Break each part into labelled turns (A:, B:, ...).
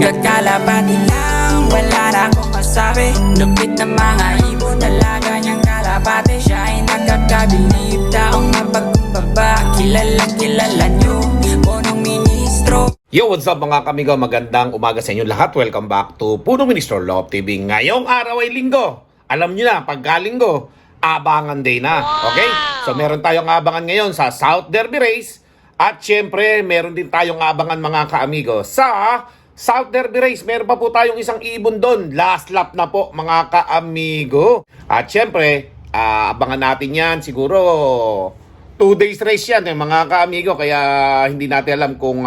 A: Kakalapati lang, wala na akong masabi. Lupit na mga ibon, dalaga niyang kalapati. Siya ay nakakabilib, taong mapagkumbaba. Kilala niyo, punong ministro.
B: Yo, what's up mga kamigo? Magandang umaga sa inyo lahat. Welcome back to Punong Ministro Love TV. Ngayong araw ay linggo. Alam nyo na, pagkalinggo, abangan day na. Okay? So meron tayong abangan ngayon sa South Derby Race. At syempre, meron din tayong abangan mga kaamigo sa South Derby Race. Meron pa po tayong isang ibon doon. Last lap na po mga kaamigo. At syempre, abangan natin yan siguro 2 days race yan mga kaamigo. Kaya hindi natin alam kung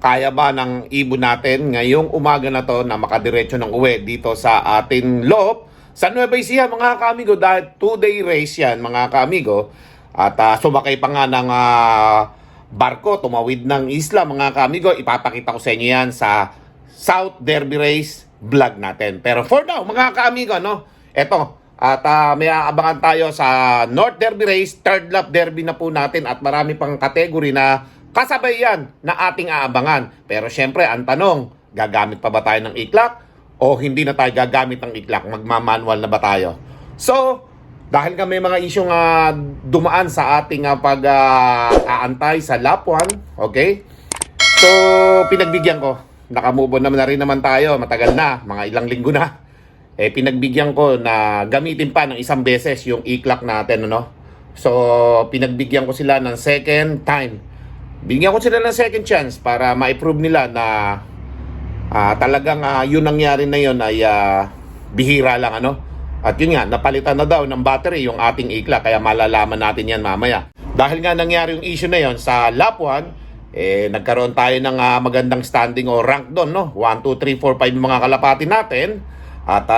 B: kaya ba ng ibon natin ngayong umaga na to na makadiretso ng uwi dito sa ating loop sa Nueva Ecija mga kaamigo. Dahil 2-day race yan mga kaamigo. At sumakay pa nga ng barko, tumawid ng isla mga kaamigo. Ipapakita ko sa inyo yan sa South Derby Race vlog natin. Pero for now mga kaamigo, no, eto, at may aabangan tayo sa North Derby Race, third lap derby na po natin. At marami pang kategory na kasabay yan na ating aabangan. Pero syempre ang tanong, gagamit pa ba tayo ng iklak o hindi na tayo gagamit ng iklak? Magmamanual na ba tayo? So dahil nga may mga isyong dumaan sa ating pag-aantay sa lap 1, okay? So, pinagbigyan ko. Nakamove on naman na rin naman tayo. Matagal na, mga ilang linggo na. Pinagbigyan ko na gamitin pa ng isang beses yung e-clock natin, ano? So, pinagbigyan ko sila ng second time. Bigyan ko sila ng second chance para ma-approve nila na talagang yun nangyari na yun ay bihira lang, ano? At yun nga, napalitan na daw ng battery yung ating ikla. Kaya malalaman natin yan mamaya. Dahil nga nangyari yung issue na yon sa lap 1, nagkaroon tayo ng magandang standing o rank doon, no? 1, 2, 3, 4, 5 yung mga kalapati natin. At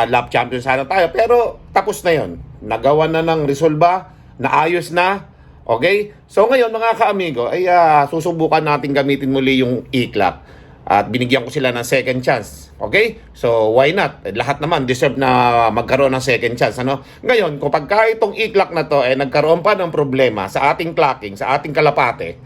B: lap champion sana tayo. Pero tapos na yon. Nagawa na ng resolba, naayos na. Okay? So ngayon mga kaamigo, ay susubukan natin gamitin muli yung e-clock. At binigyan ko sila ng second chance. Okay? So, why not? Lahat naman deserve na magkaroon ng second chance. Ano? Ngayon, kapag itong e-clock na to, nagkaroon pa ng problema sa ating clocking, sa ating kalapate,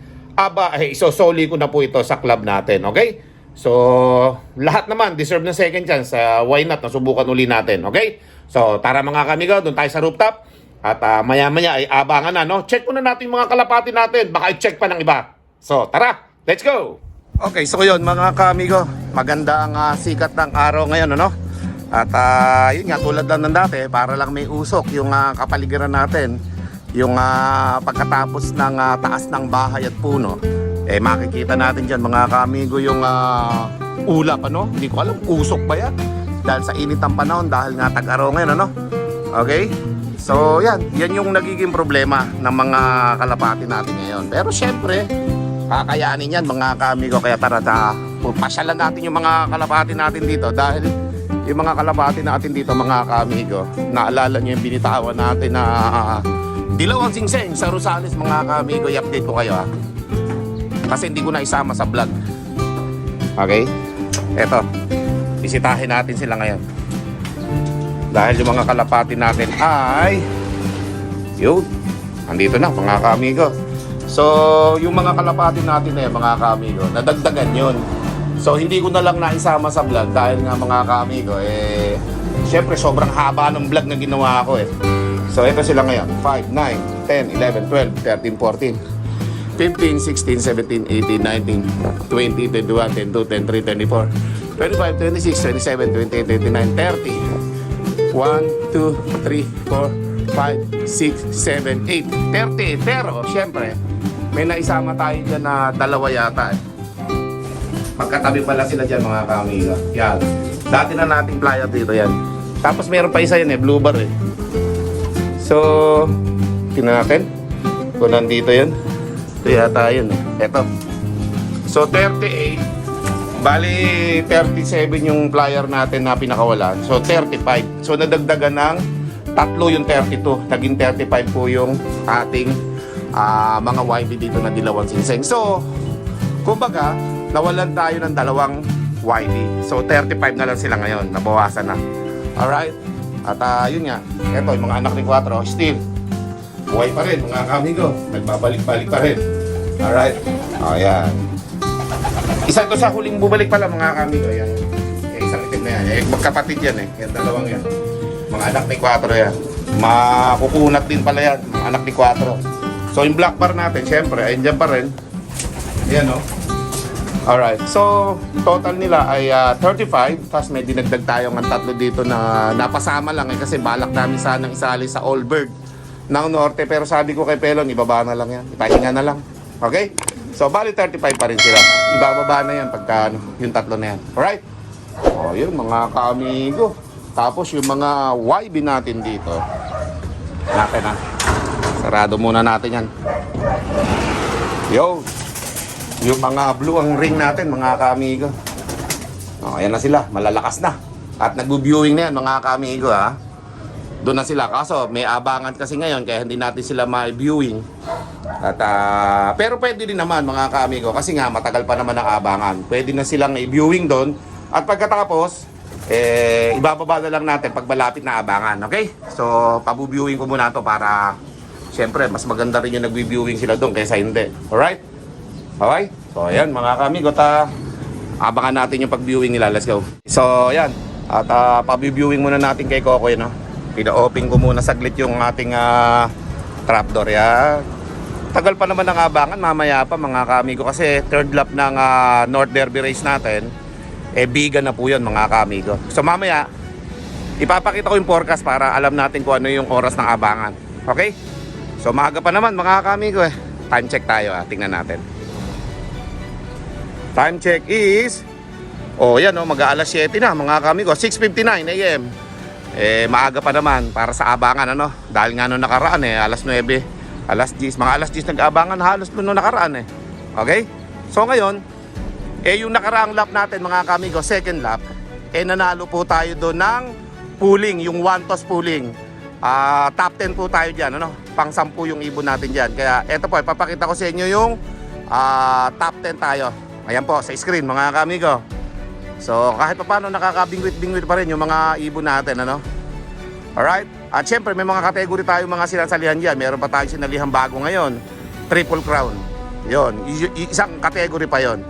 B: isosoli ko na po ito sa club natin. Okay? So, lahat naman deserve ng second chance. Why not? Nasubukan uli natin. Okay? So, tara mga kamigo, doon tayo sa rooftop. At maya-maya ay abangan na. No? Check muna natin mga kalapate natin. Baka i-check pa ng iba. So, tara! Let's go! Okay, so yun mga kaamigo, maganda ang sikat ng araw ngayon, ano? At yun nga, tulad lang ng dati, para lang may usok yung kapaligiran natin. Yung pagkatapos ng taas ng bahay at puno, makikita natin dyan mga kaamigo yung ulap, ano? Hindi ko alam, usok ba yan? Dahil sa init ng panahon, dahil nga tag-araw ngayon, ano? Okay? So yan yung nagiging problema ng mga kalapati natin ngayon. Pero syempre, kakayanin yan mga kaamigo. Kaya tara, pasyalan natin yung mga kalapati natin dito. Dahil yung mga kalapati natin dito mga kaamigo, naalala nyo yung binitawan natin na Dilaw ang Singseng sa Rosales mga kaamigo. I-update ko kayo kasi hindi ko na isama sa vlog. Okay? Eto, bisitahin natin sila ngayon. Dahil yung mga kalapati natin ay yun, andito na mga kaamigo. So, yung mga kalapati natin mga kaamigo, nadagdagan yun. So, hindi ko na lang naisama sa vlog dahil nga mga kaamigo, syempre sobrang haba ng vlog na ginawa ko So, ito sila ngayon. 5, 9, 10, 11, 12, 13, 14, 15, 16, 17, 18, 19, 20, 21, 22, 23, 24, 25, 26, 27, 28, 29, 30, 1, 2, 3, 4, 5, 6, 7, 8, 30. Pero, syempre, may naisama tayo dyan na dalawa yata Magkatabi pala sila dyan mga kaamiga. Yan. Dati na nating flyer dito yan. Tapos meron pa isa yan blue bar So, tingnan natin kung nandito yun. Ito yata yun Eto. So, 38. Bali, 37 yung flyer natin na pinakawalan. So, 35. So, nadagdagan ng tatlo yung 32. Naging 35 po yung ating mga YB dito na Dilaw ang Singseng. So, kumbaga, nawalan tayo ng dalawang YB. So, 35 na lang sila ngayon. Nabawasan na. Alright? At yun nga. Ito, yung mga anak ni Quattro, still, buhay pa rin, mga kamigo. Nagbabalik-balik pa rin. Alright? O, yan. Isa to sa huling bumalik pala mga kamigo. Ayan. Isang itim na yan. Magkapatid yan eh. Yan, dalawang yan. Mga anak ni Quattro yan. Makukunat din pala yan. Mga anak ni Quattro. So yung black bar natin, syempre, ayun dyan pa rin. Ayan o. Alright. So, total nila ay 35. Tapos may dinagdag tayo ng tatlo dito na napasama lang eh. Kasi balak namin sanang isali sa Allbird ng Norte. Pero sabi ko kay Pelon, ibaba na lang yan. Ipahinga na lang. Okay? So, bali 35 pa rin sila. Ibababa na yan pagka yung tatlo na yan. Alright? O, yun mga kaamigo. Tapos yung mga YB natin dito. Natin ha. Sarado muna natin yan. Yo! Yung mga blue ang ring natin, mga kaamigo. O, ayan na sila. Malalakas na. At nag-viewing na yan, mga kaamigo, ha. Doon na sila. Kaso, may abangan kasi ngayon, kaya hindi natin sila ma-viewing. At, pero pwede din naman, mga kaamigo. Kasi nga, matagal pa naman ang abangan. Pwede na silang i-viewing doon. At pagkatapos, ibababa na lang natin pag malapit na abangan. Okay? So, pabu-viewing ko muna to para, syempre, mas maganda rin yung nag-viewing sila doon kaysa hindi. Alright? Okay? So, ayan mga kamigo, abangan natin yung pag-viewing nila. Let's go. So, ayan. At pa-viewing muna natin kay Kokoy, no? Pina-open ko muna saglit yung ating trapdoor, yan. Tagal pa naman ang abangan, mamaya pa mga kamigo. Kasi third lap ng North Derby race natin, biga na po yun mga kamigo. So, mamaya, ipapakita ko yung forecast para alam natin kung ano yung oras ng abangan. Okay? So, maaga pa naman mga kamigo, eh. Time check tayo, tingnan natin. Time check is yan mag-aalas 7 na mga kamigo, 6:59 AM. Maaga pa naman para sa abangan dahil nga nung nakaraan alas 9, alas 10, mga alas 10 nag-aabangan halos nung nakaraan Okay? So ngayon, yung nakaraang lap natin mga kamigo, second lap, nanalo po tayo doon ng pooling, yung one toss pooling. Top 10 po tayo diyan, pang 10 yung ibon natin diyan. Kaya eto po, ipapakita ko sa inyo yung top 10 tayo. Ayan po, sa screen mga kamigo. So, kahit pa paano nakakabingwit-bingwit pa rin yung mga ibon natin, Alright? At syempre, may mga category tayo mga sinasalihan dyan. Meron pa tayong sinalihan bago ngayon. Triple Crown. Yon, isang category pa yon.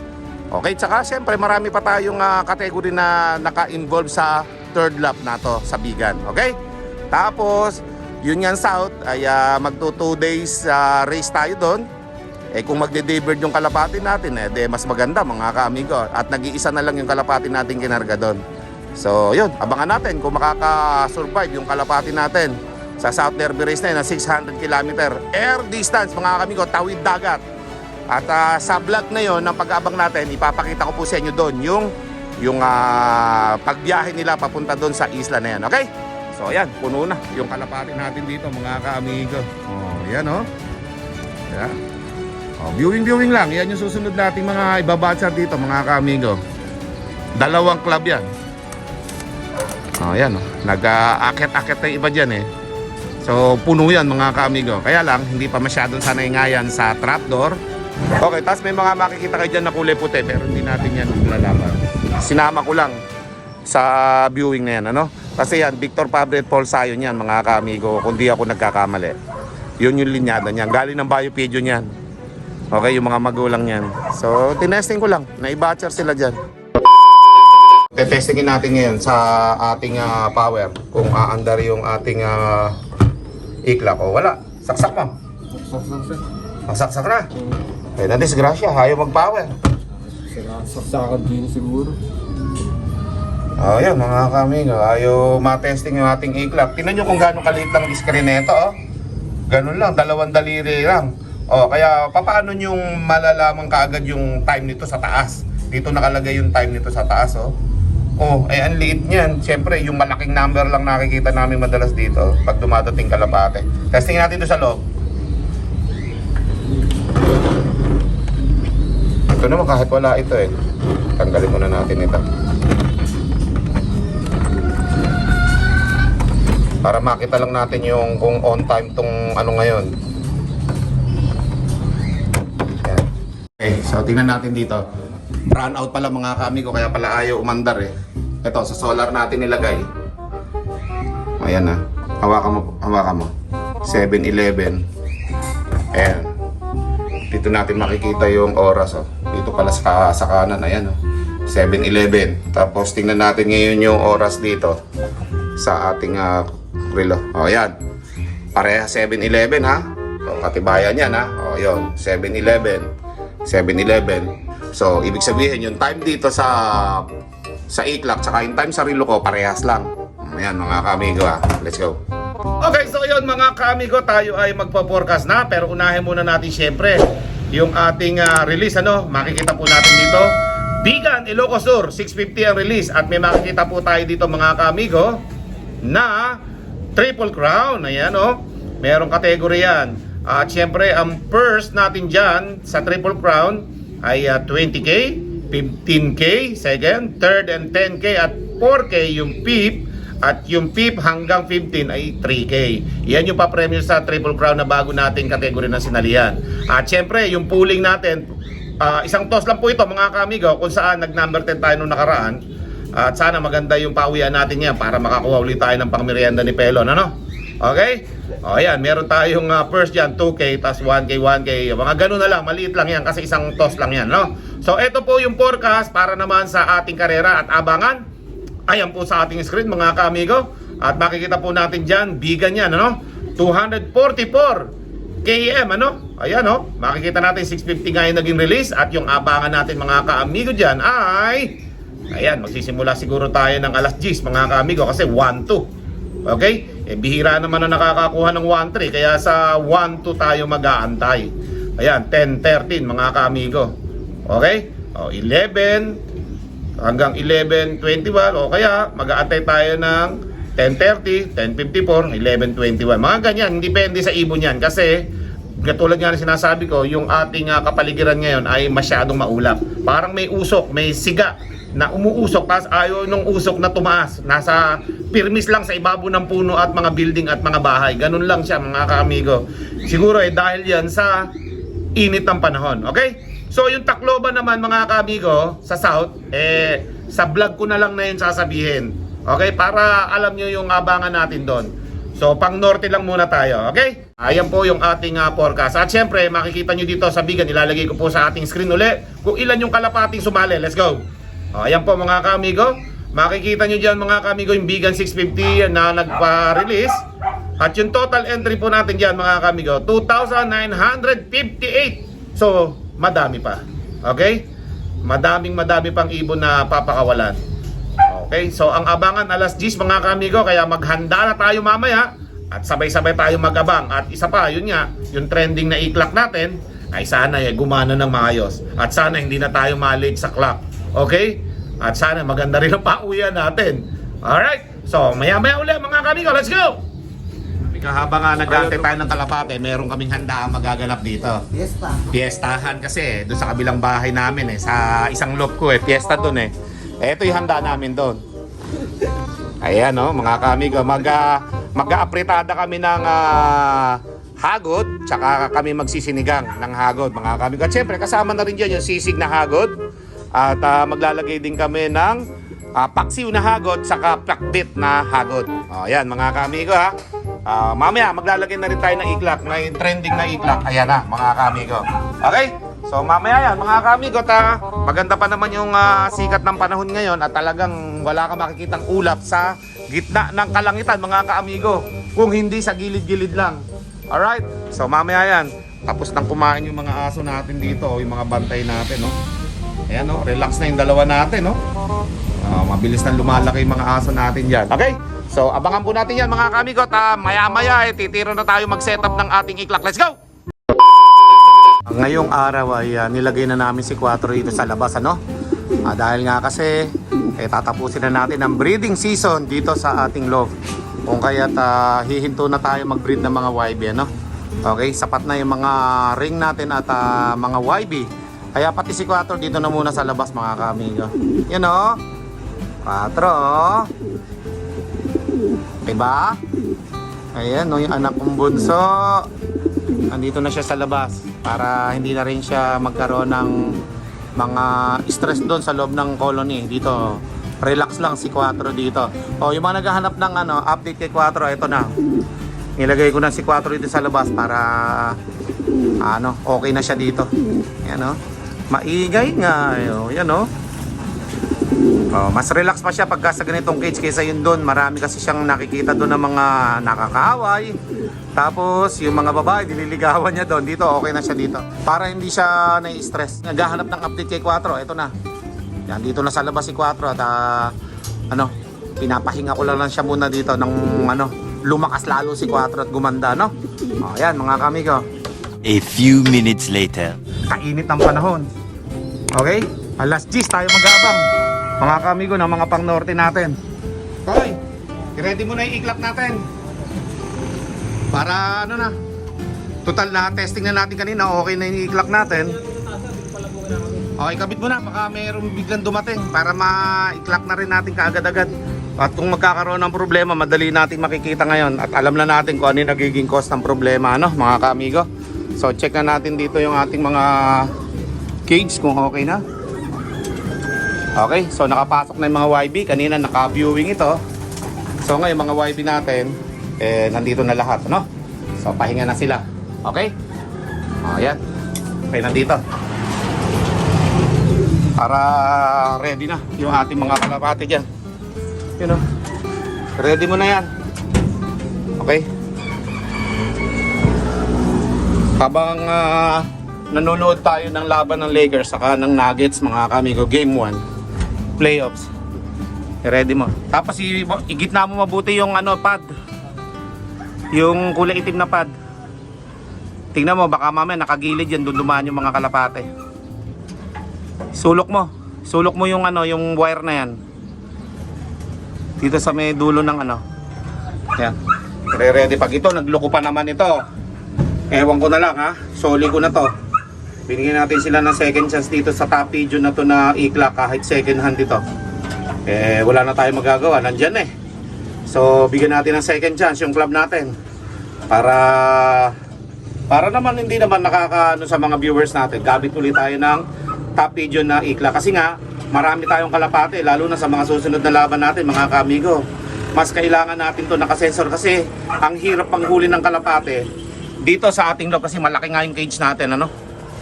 B: Okay, tsaka syempre, marami pa tayong category na naka-involve sa third lap na to sa Bigan. Okay? Tapos, Union South ay magto 2 days race tayo doon. Kung magde-deliver yung kalapati natin, mas maganda mga kaamigo. At nag-iisa na lang yung kalapati natin kinarga doon. So, yun. Abangan natin kung makaka-survive yung kalapati natin sa South Derby Race na yun, na 600 km air distance mga kaamigo, tawid dagat. At sa vlog na yun, ng pag-abang natin, ipapakita ko po sa inyo doon yung pagbiyahe nila papunta doon sa isla na yan. Okay? So, ayan. Puno na yung kalapati natin dito mga kaamigo. Yan Yan. Viewing lang. Yan yung susunod nating mga ibabatsa dito mga kaamigo. Dalawang club yan. Yan nag-akit-akit na iba dyan So puno yan mga kaamigo. Kaya lang hindi pa masyadong sanay nga yan sa trapdoor. Okay, tapos may mga makikita kayo dyan na kulay puti, pero hindi natin yan lalaman. Sinama ko lang sa viewing na yan Kasi yan, Victor Fabre Paul Sayon yan mga kaamigo, kung di ako nagkakamali. Yun yung linyada niyan. Galing ng Biopedio niyan. Okay, yung mga magulang yan. So, tinesting ko lang. Naibatcher sila dyan. Tetestingin natin ngayon sa ating power. Kung aandar yung ating iklak o wala. Saksak mo. Saksak na. Na disgrasya. Ayaw mag-power.
C: Saksakan din siguro.
B: Yan mga kamigo. Ayaw matesting yung ating iklak. Tingnan nyo kung gano'ng kaliit lang screen nito. Ganun lang. 2 daliri lang. Kaya paano yung malalaman kaagad yung time nito sa taas? Dito nakalagay yung time nito sa taas, ang liit niyan. Siyempre, yung malaking number lang nakikita namin madalas dito pag dumadating kalapate. Testing natin ito sa loob. Ito naman kahit wala ito Tanggalin muna natin ito. Para makita lang natin yung kung on time tong ngayon. Okay, so tingnan natin dito. Brown out pala mga kamigo, kaya pala ayaw umandar Ito, sa solar natin nilagay. Ayan hawakan mo. 7-11. Ayan. Dito natin makikita yung oras Dito pala sa kanan, ayan, oh. 7-Eleven. Tapos tingnan natin ngayon yung oras dito sa ating relo. O, ayan. Pareha 7-Eleven, ha? So, katibayan yan, ha? O, yun. 7-Eleven. 7-Eleven. So, ibig sabihin, yung time dito sa iklak, tsaka yung time sa relo ko, parehas lang. Ayan, mga kamigo, ha? Let's go. Okay, so yun mga kamigo, tayo ay magpa-forecast na. Pero unahin muna natin syempre yung ating release, ano? Makikita po natin dito Bigan, Ilocos Sur, 650 ang release. At may makikita po tayo dito mga kamigo na Triple Crown. Ayan, oh. Merong kategory yan. At syempre ang first natin dyan sa Triple Crown ay 20k, 15k second, third and 10k at 4k yung PIP. At yung PIP hanggang 15 ay 3K. Yan yung pa-premium sa Triple Crown na bago nating kategory na sinalihan. At syempre, yung pooling natin, isang toss lang po ito mga kamigo, kung saan nag-number 10 tayo nung nakaraan. At sana maganda yung pauwian natin yan para makakuha ulit tayo ng pangmerienda ni Pelon. Ano? Okay? O yan, meron tayong first dyan, 2K, tas 1K, 1K. Mga ganun na lang, maliit lang yan kasi isang toss lang yan. No? So, ito po yung forecast para naman sa ating karera at abangan. Ayan po sa ating screen mga kamigo. At makikita po natin dyan, bigan yan, ano? 244 km, ano? Ayan, oh. Makikita natin 650 nga yung naging release. At yung abangan natin mga kaamigo dyan ay, ayan, magsisimula siguro tayo ng alas 10 mga kaamigo kasi 1-2. Okay? Eh, bihira naman na nakakakuha ng 1-3. Kaya sa 1-2 tayo mag-aantay. Ayan, 10-13 mga kaamigo. Okay? O, 11 hanggang 11:21 o kaya mag-aantay tayo ng 10:30, 10:54, 11:21. Mga ganyan, depende sa ibon yan kasi katulad nga na sinasabi ko, yung ating kapaligiran ngayon ay masyadong maulap. Parang may usok, may siga na umuusok pas ayaw nung usok na tumaas. Nasa pirmis lang sa ibabaw ng puno at mga building at mga bahay. Ganun lang siya mga kaamigo. Siguro dahil yan sa init ng panahon. Okay? So yung Tacloban naman mga kamigo sa south, sa vlog ko na lang na yun sasabihin. Okay? Para alam nyo yung abangan natin doon. So pang norte lang muna tayo. Okay? Ayan po yung ating forecast. At syempre makikita nyo dito sa bigan, ilalagay ko po sa ating screen uli kung ilan yung kalapating sumali. Let's go! Ayan po mga kamigo. Makikita nyo dyan mga kamigo yung bigan 650 na nagpa-release. At yung total entry po natin dyan mga kamigo, 2,958. So madami pa. Okay? Madami pang ibon na papakawalan. Okay? So, ang abangan alas 10 mga kamigo, kaya maghanda na tayo mamaya at sabay-sabay tayo magabang. At isa pa, yun nga, yung trending na i-clock natin ay sana gumana ng maayos. At sana hindi na tayo ma-late sa clock. Okay? At sana maganda rin ang pauwian natin. Alright? So, maya-maya ulit mga kamigo. Let's go! Habang nag-aantay tayo ng kalapate, meron kaming handa ang magaganap dito.
D: Fiesta.
B: Fiestahan kasi doon sa kabilang bahay namin sa isang loft ko fiesta doon Ito yung handa namin doon. Ayan mga kamigo, mag-aapritada kami ng hagod, tsaka kami magsisinigang ng hagod mga kamigo. At syempre kasama na rin dyan yung sisig na hagod. At maglalagay din kami ng paksiw na hagod, tsaka plakbit na hagod. Ayan mga kamigo ha. Mamaya maglalagay na rin tayo ng iklak, may trending na iklak. Ayan na mga kamigo. Okay? So mamaya yan mga kamigo, maganda pa naman yung sikat ng panahon ngayon at talagang wala ka makikitang ulap sa gitna ng kalangitan mga kamigo, kung hindi sa gilid-gilid lang. Alright? So mamaya yan, tapos nang kumain yung mga aso natin dito, yung mga bantay natin. Ayan relax na yung dalawa natin. Mabilis na lumalaki yung mga aso natin dyan. Okay? So, abangan po natin yan mga kamigo. Maya-maya, titiro na tayo mag-setup ng ating iklak. Let's go! Ngayong araw ay nilagay na namin si 4 dito sa labas. Dahil nga kasi, tatapusin na natin ang breeding season dito sa ating loft. Kung kaya't hihinto na tayo mag-breed ng mga YB. Okay, sapat na yung mga ring natin at mga YB. Kaya pati si 4 dito na muna sa labas mga kamigo. Yan 4 Diba? Ayan yung anak kong bunso. Nandito na siya sa labas para hindi na rin siya magkaroon ng mga stress doon sa loob ng colony. Dito, relax lang si 4 dito. Yung mga naghahanap ng update kay 4, ito na. Nilagay ko na si 4 dito sa labas para okay na siya dito. Ayan Maingay nga. Yan oh. Oh, mas relax pa siya pagka sa ganitong cage kaysa yun doon. Marami kasi siyang nakikita doon ng mga nakakaaway. Tapos yung mga babae dililigawan niya doon. Dito okay na siya dito. Para hindi siya nai-stress. Naghahanap ng update kay Quattro. Ito na. Yan, dito na sa labas si Quattro at pinapahinga ko lang siya muna dito ng lumakas lalo si Quattro at gumanda, no? Oh, yan mga kamigo.
D: A few minutes later.
B: Kainit ng panahon. Okay? Alas 10 tayo magabang. Mga kamigo ng mga pang norte natin. Hoy, ready mo na yung iklap natin. Para na. Total na testing na natin kanina, okay na yung iklap natin. Okay, kabit mo na, baka mayroong biglang dumating para ma-iklap na rin natin kaagad-agad. At kung magkakaroon ng problema, madali natin makikita ngayon. At alam na natin kung ano yung nagiging cause ng problema, mga kamigo. So check na natin dito yung ating mga cage kung okay na. Okay, so nakapasok na yung mga YB. Kanina naka-viewing ito. So ngayon mga YB natin, nandito na lahat, no? So pahinga na sila. Okay? Ayan. Okay, nandito. Para ready na yung ating mga kalapate dyan. You know, ready mo na yan. Okay? Habang nanonood tayo ng laban ng Lakers saka ng Nuggets, mga kamigo, game 1 playoffs, ready mo. Tapos igitna mo mabuti yung pad, yung kulay itim na pad. Tingnan mo, baka mamaya nakagilid yan, dumaan yung mga kalapate. Sulok mo yung yung wire na yan dito sa may dulo ng yan. Ready. Pag ito nagloko pa naman ito, ewan ko na lang soli ko na to. Binigyan natin sila ng second chance dito sa top pigeon na to na iklak kahit second hand ito. Wala na tayo magagawa, nandyan So bigyan natin ng second chance yung club natin. Para naman hindi naman nakakaano sa mga viewers natin. Gabit ulit tayo ng top pigeon na iklak. Kasi nga, marami tayong kalapate, lalo na sa mga susunod na laban natin, mga kamigo. Mas kailangan natin to nakasensor kasi ang hirap panghuli ng kalapate dito sa ating loob kasi malaki nga yung cage natin,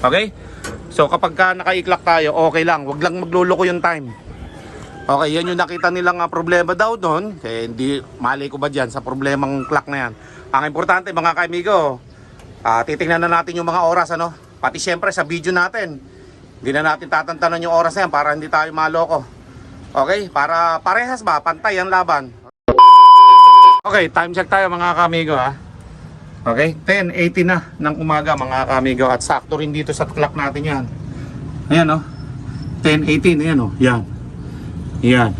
B: Okay? So kapag nakaiklak tayo, okay lang. Wag lang magluloko yung time. Okay, yan yung nakita nilang problema daw doon. Hindi, mali ko ba dyan sa problemang clock na yan. Ang importante mga kaibigo, titingnan na natin yung mga oras, Pati syempre sa video natin. Hindi na natin tatantanan yung oras na yan para hindi tayo maloko. Okay, para parehas ba, pantay ang laban. Okay, time check tayo mga kaibigo, Okay, 10:80 na ng umaga mga kamigo at sakto rin dito sa clock natin yan. Ayan 10:18, ayan yan. Yan.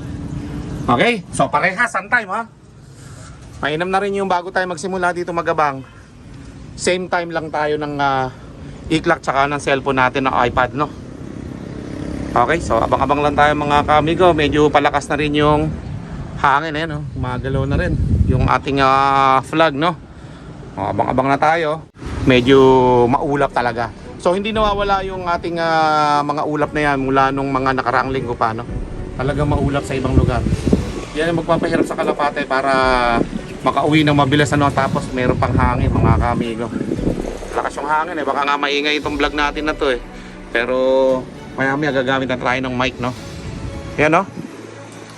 B: Okay, so parehas ang time Mainam na rin yung bago tayo magsimula dito magabang. Same time lang tayo ng i-clock tsaka ng cellphone natin ng iPad, Okay, so abang-abang lang tayo mga kamigo. Medyo palakas na rin yung hangin, ayan gumagalaw na rin yung ating flag, Abang-abang na tayo. Medyo maulap talaga. So hindi nawawala yung ating mga ulap na yan mula nung mga nakaraang linggo pa, Talagang maulap sa ibang lugar. Yan ang magpapahirap sa kalapate para makauwi ng mabilis, tapos meron pang hangin mga kamigo. Lakas yung hangin baka nga maingay itong vlog natin na to Pero maya-maya gagamit na tayo ng mic, Yan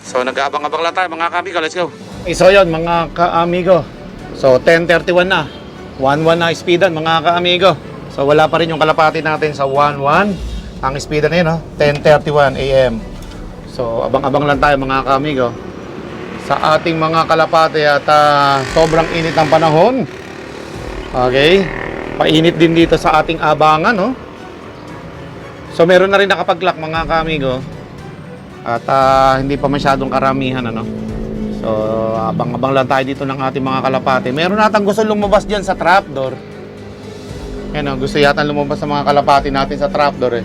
B: So nag-aabang-abang lang tayo mga kamigo. Let's go. So yun mga ka-amigo. So 10:31 na. 1-1 na speedan mga ka-amigo. So wala pa rin yung kalapati natin sa 1-1. Ang speedan na yun 10:31 AM. So abang-abang lang tayo mga ka-amigo sa ating mga kalapati at sobrang init ng panahon. Okay. Painit din dito sa ating abangan So meron na rin nakapag-clock mga ka-amigo. At hindi pa masyadong karamihan So, abang-abang lang tayo dito ng ating mga kalapate. Meron natang gusto lumabas dyan sa trapdoor. Yan gusto yata lumabas sa mga kalapate natin sa trapdoor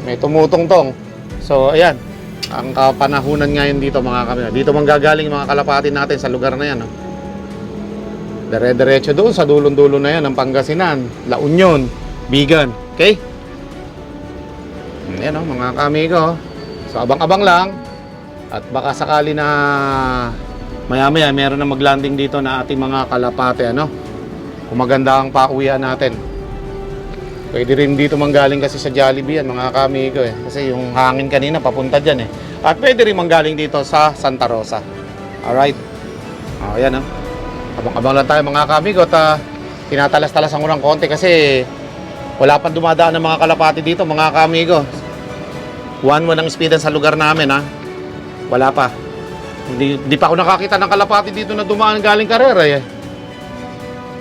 B: May tumutong-tong. So, ayan. Ang kapanahunan ngayon dito mga kamigo. Dito manggagaling mga kalapate natin sa lugar na yan. Dire-diretso doon sa dulong-dulo na yan ng Pangasinan, La Union, Bigan. Okay? Ayan mga kamigo. So, abang-abang lang. At baka sakali na maya-maya meron na maglanding dito na ating mga kalapate Kung maganda ang pauwian natin.
E: Pwede rin dito manggaling kasi sa Jollibee yan, mga kamigo eh. Kasi yung hangin kanina papunta dyan eh. At pwede rin manggaling dito sa Santa Rosa. Alright. Ayan oh. Abang-abang lang tayo mga kamigo at tinatalas-talasan ko ng konti kasi wala pang dumadaan ng mga kalapati dito mga kamigo. 1-1 ang speedan sa lugar namin ha. Wala pa. Hindi pa ako nakakita ng kalapati dito na dumaan galing Carrera eh.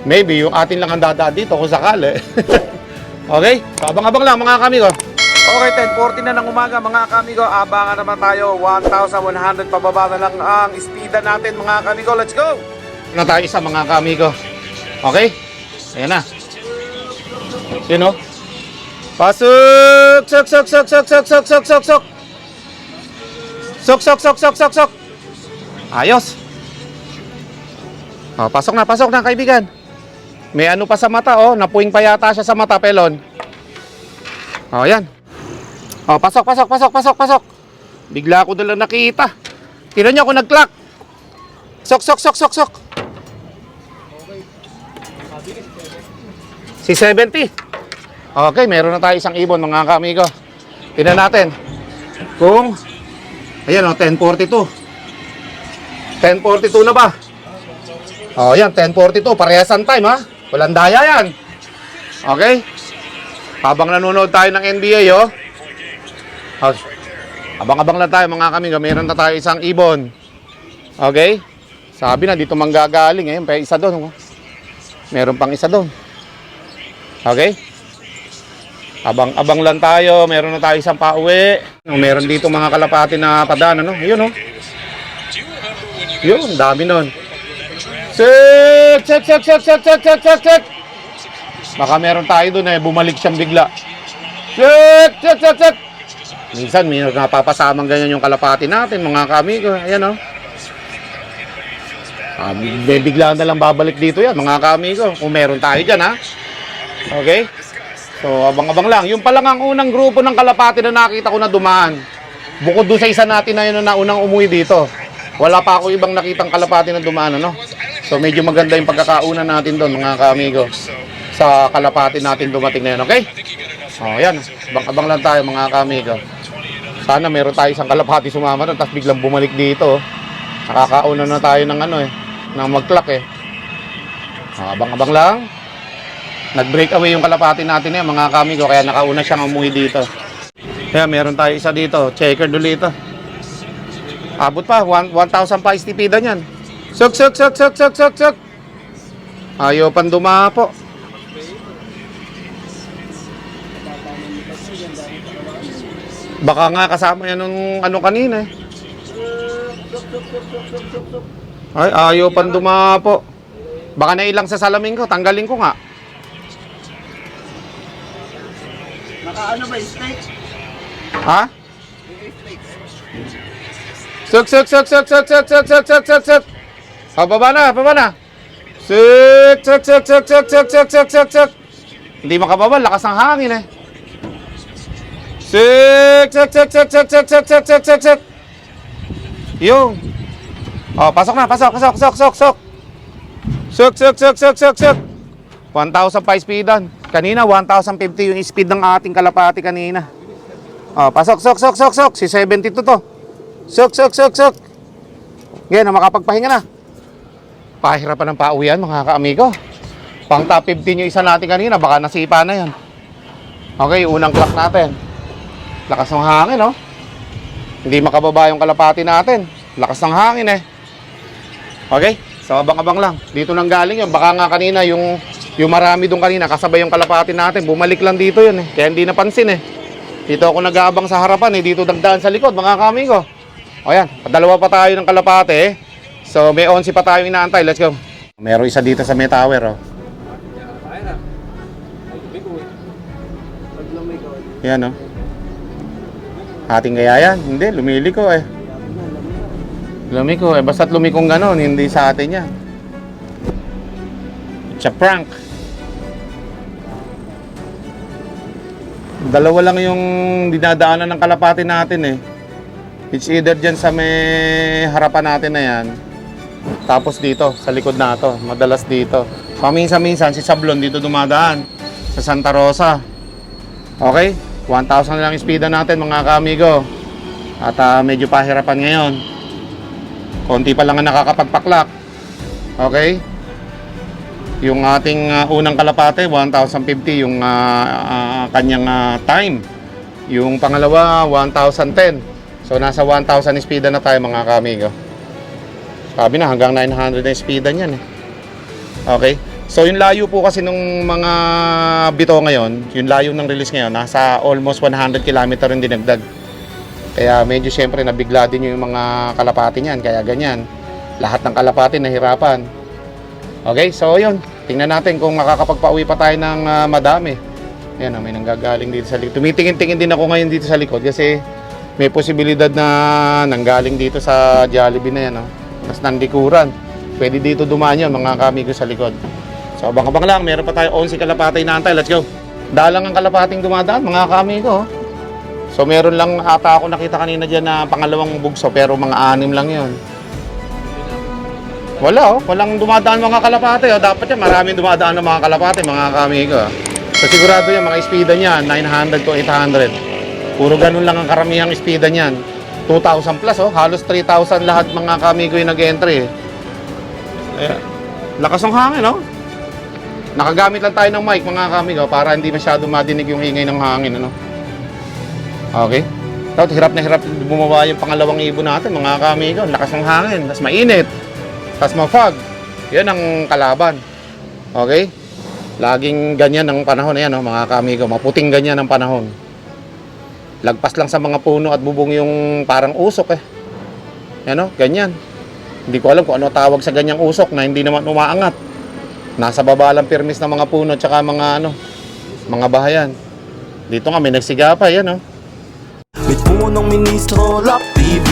E: Maybe yung atin lang ang dadaan dito kung sakali. Okay? So, abang-abang lang mga kamigo. Okay, 10:40 na ng umaga mga kamigo. Abangan naman tayo. 1,100 pababa na lang ang speedan natin mga kamigo. Let's go! Na tayo isa mga kamigo. Okay? Ayan na. Sino? Pasok! Sok, sok, sok, sok, sok, sok, sok, sok, sok. Sok, sok, sok, sok, sok, sok. Ayos. Oh, pasok na kaibigan. May ano pa sa mata, oh. Napuwing pa yata siya sa mata, pelon. Oh, yan. Oh, pasok. Bigla ko na lang nakita. Tignan niyo ako nag-clock. Sok. Si 70. Okay, meron na tayo isang ibon, mga kamigo. Tignan natin. Kung, ayan, oh, 10:42. 10:42 na ba? Oh, yan, 10:42. Parehasan time, ha? Walang daya yan. Okay? Habang nanonood tayo ng NBA, oh. Abang-abang lang tayo mga kamigo. Meron na tayo isang ibon. Okay? Sabi na dito manggagaling eh. May isa doon. Oh. Meron pang isa doon. Okay? Abang-abang lang tayo. Meron na tayo isang pauwi. Meron dito mga kalapati na padaan. Ano? Yun, oh. Yun, dami nun. Check. Baka meron tayo doon eh, bumalik siyang bigla. Check. Minsan may napapasamang ganyan yung kalapati natin, mga kamigo. Ayan oh. Bigla na lang babalik dito yan, mga kamigo. Kung meron tayo dyan ha. Okay? So, abang-abang lang. Yung palang ang unang grupo ng kalapati na nakita ko na dumaan. Bukod doon sa isa natin na yun na unang umuwi dito. Wala pa ako ibang nakitang kalapati na dumaan, ano? So medyo maganda yung pagkakauna natin doon mga kaamigo sa kalapati natin dumating na yun, okay? Oh, yan. Abang lang tayo mga kaamigo. Sana meron tayo isang kalapati sumama doon tapos biglang bumalik dito. Nakakauna na tayo ng ano eh, ng mag-clock eh. Oh, abang lang. Nag-break away yung kalapati natin eh mga kaamigo kaya nakauna siyang umuwi dito. Kaya meron tayo isa dito, checker ulit ito. Abot pa, 1,000 pa istipidan yan. Sok. Ayaw pang dumapo. Baka nga kasama yan nung ano kanina eh. Ay, ayaw pang dumapo. Baka nailang sa salamin ko, tanggalin ko nga.
C: Naka-ano ba, steak?
E: Ha? Sok. Oh, baba na. Sok. Hindi makababa, lakas ng hangin eh. Sok. Yung. Oh, pasok na. Sok. 1,000 pa speedan. Kanina 1,050 yung speed ng ating kalapati kanina. Oh, pasok. Si 72 to. Sok. Yan, makapagpahinga na. Pahirapan ng pauwian mga kaamigo. Pang top 15 yung isa natin kanina, baka nasipa na yan. Okay, unang clock natin. Lakas ng hangin, no? Hindi makababa yung kalapati natin. Lakas ng hangin eh. Okay, so abang-abang lang. Dito nang galing yun. Baka nga kanina yung marami doon kanina, kasabay yung kalapati natin. Bumalik lang dito yun eh. Kaya hindi napansin eh. Dito ako nag-aabang sa harapan eh. Dito nagdaan sa likod mga kaamigo. O yan, dalawa pa tayo ng kalapate eh. So may 11 pa tayo inaantay, let's go. Meron isa dito sa may tower oh. Yan oh. Ating kaya yan? Hindi, lumiliko eh. Lumiko eh, basta't lumikong ganon, hindi sa atin yan. It's a prank. Dalawa lang yung dinadaanan ng kalapate natin eh. It's either dyan sa may harapan natin na yan. Tapos dito, sa likod na to. Madalas dito. Paminsan-minsan si Sablon dito dumadaan. Sa Santa Rosa. Okay? 1,000 na lang speedan natin mga kaamigo. At medyo pahirapan ngayon. Konti pa lang ang nakakapagpaklak. Okay? Yung ating unang kalapate, 1,050 yung kanyang time. Yung pangalawa, 1,010. So nasa 1,000 speedan na tayo mga kaamigo. Sabi na hanggang 900 na speedan yan eh. Okay? So yung layo po kasi nung mga bito ngayon, yung layo ng release ngayon, nasa almost 100 km rin dinagdag. Kaya medyo syempre nabigla din yung mga kalapati niyan, kaya ganyan. Lahat ng kalapati nahirapan. Okay, so yun. Tingnan natin kung makakapagpauwi pa tayo ng madami. Ayan, may nanggagaling dito sa likod. Tumitingin-tingin din ako ngayon dito sa likod kasi may posibilidad na nanggaling dito sa Jollibee na yan. Mas nandikuran. Pwede dito dumaan yun mga kamigo sa likod. So abang-abang lang, meron pa tayo 11 kalapati na antay. Let's go. Dalang ang kalapating dumadaan mga kamigo. So meron lang ata ako nakita kanina dyan na pangalawang bugso pero mga 6 lang yun. Wala walang dumadaan mga kalapati. Dapat yan, maraming dumadaan ng mga kalapati mga kamigo. So sigurado yan, mga speedan yan, 900 to 800. Puro ganun lang ang karamihang speedan yan. 2,000 plus halos 3,000 lahat mga kamigo yung nag-entry. Lakas ng hangin Nakagamit lang tayo ng mic mga kamigo para hindi masyado madinig yung ingay ng hangin Okay. Tapos hirap na hirap bumaba yung pangalawang ibon natin mga kamigo. Lakas ng hangin, tas mainit, tas ma-fog. Yan ang kalaban. Okay? Laging ganyan ang panahon na yan mga kamigo. Maputing ganyan ang panahon. Lagpas lang sa mga puno at bubong yung parang usok Yan ganyan. Hindi ko alam kung ano tawag sa ganyang usok na hindi naman umaangat. Nasa baba lang permis ng mga puno tsaka mga mga bahayan. Dito nga may nagsigapay
F: May punong ministro, Love TV.